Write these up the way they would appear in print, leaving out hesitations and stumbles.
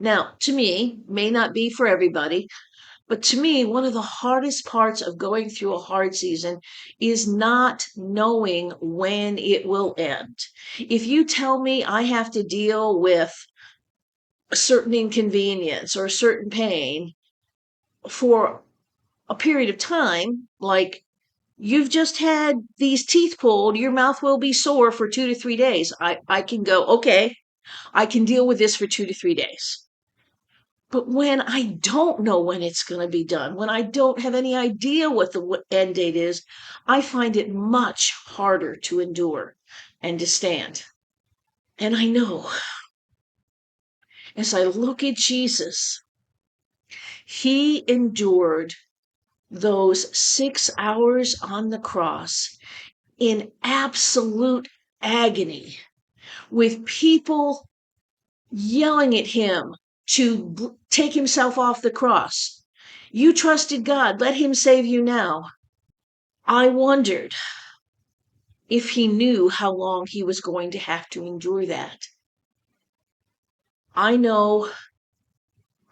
Now, to me, may not be for everybody, but to me, one of the hardest parts of going through a hard season is not knowing when it will end. If you tell me I have to deal with a certain inconvenience or a certain pain for a period of time, like you've just had these teeth pulled, your mouth will be sore for 2 to 3 days. I can go, okay, I can deal with this for 2 to 3 days. But when I don't know when it's going to be done, when I don't have any idea what the end date is, I find it much harder to endure and to stand. And I know as I look at Jesus, he endured those 6 hours on the cross in absolute agony with people yelling at him to take himself off the cross. You trusted God, let him save you now. I wondered if he knew how long he was going to have to endure that. I know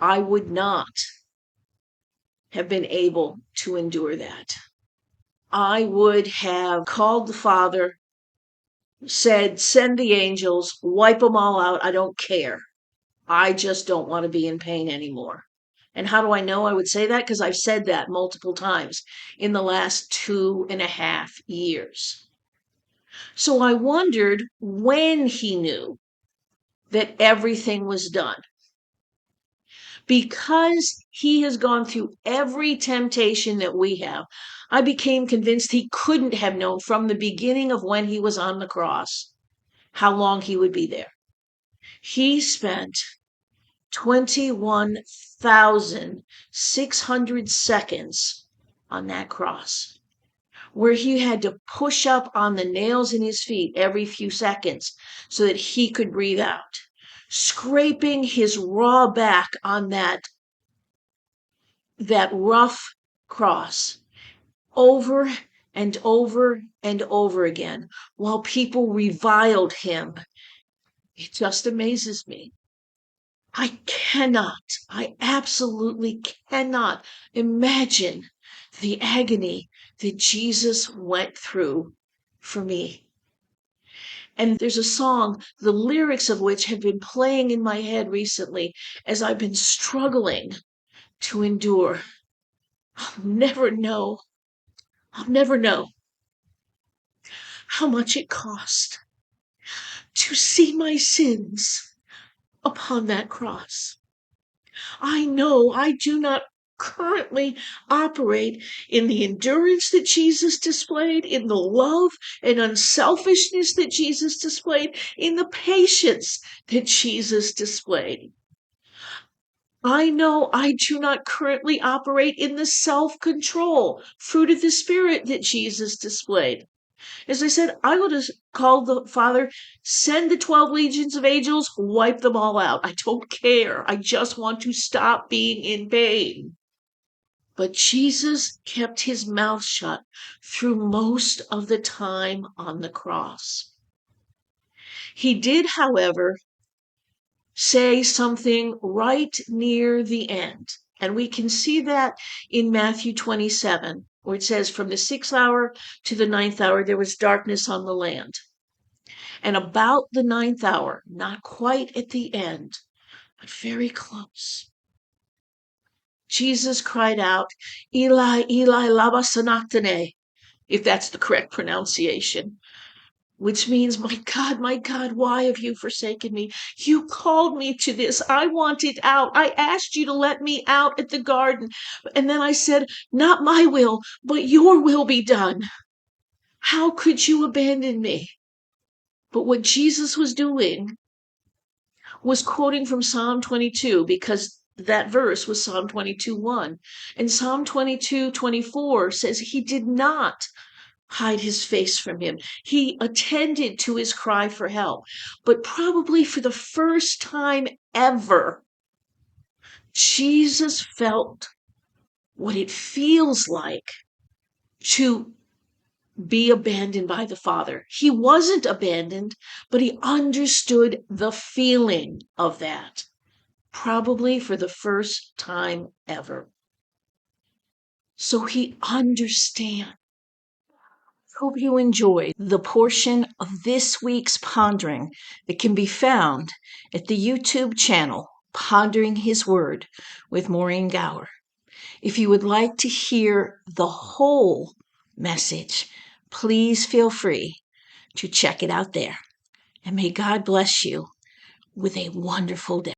I would not have been able to endure that. I would have called the Father, said, send the angels, wipe them all out. I don't care. I just don't want to be in pain anymore. And how do I know I would say that? Because I've said that multiple times in the last 2.5 years. So I wondered when he knew that everything was done. Because he has gone through every temptation that we have, I became convinced he couldn't have known from the beginning of when he was on the cross how long he would be there. He spent 21,600 seconds on that cross, where he had to push up on the nails in his feet every few seconds so that he could breathe out, scraping his raw back on that rough cross over and over and over again while people reviled him. It just amazes me. I absolutely cannot imagine the agony that Jesus went through for me. And there's a song, the lyrics of which have been playing in my head recently as I've been struggling to endure. I'll never know how much it cost to see my sins upon that cross. I know I do not currently operate in the endurance that Jesus displayed, in the love and unselfishness that Jesus displayed, in the patience that Jesus displayed. I know I do not currently operate in the self-control, fruit of the Spirit that Jesus displayed. As I said, I would have called the Father, send the 12 legions of angels, wipe them all out. I don't care. I just want to stop being in pain. But Jesus kept his mouth shut through most of the time on the cross. He did, however, say something right near the end. And we can see that in Matthew 27, where it says, from the 6th hour to the 9th hour, there was darkness on the land. And about the 9th hour, not quite at the end, but very close, Jesus cried out, Eli, Eli, lama sabachthani, if that's the correct pronunciation, which means, my God, why have you forsaken me? You called me to this. I wanted out. I asked you to let me out at the garden. And then I said, not my will, but your will be done. How could you abandon me? But what Jesus was doing was quoting from Psalm 22, because that verse was Psalm 22:1. And Psalm 22:24 says he did not hide his face from him. He attended to his cry for help. But probably for the first time ever, Jesus felt what it feels like to be abandoned by the Father. He wasn't abandoned, but he understood the feeling of that. probably for the first time ever. So he understands. Hope you enjoyed the portion of this week's pondering that can be found at the YouTube channel Pondering His Word with Maureen Gower. If you would like to hear the whole message, please feel free to check it out there. And may God bless you with a wonderful day.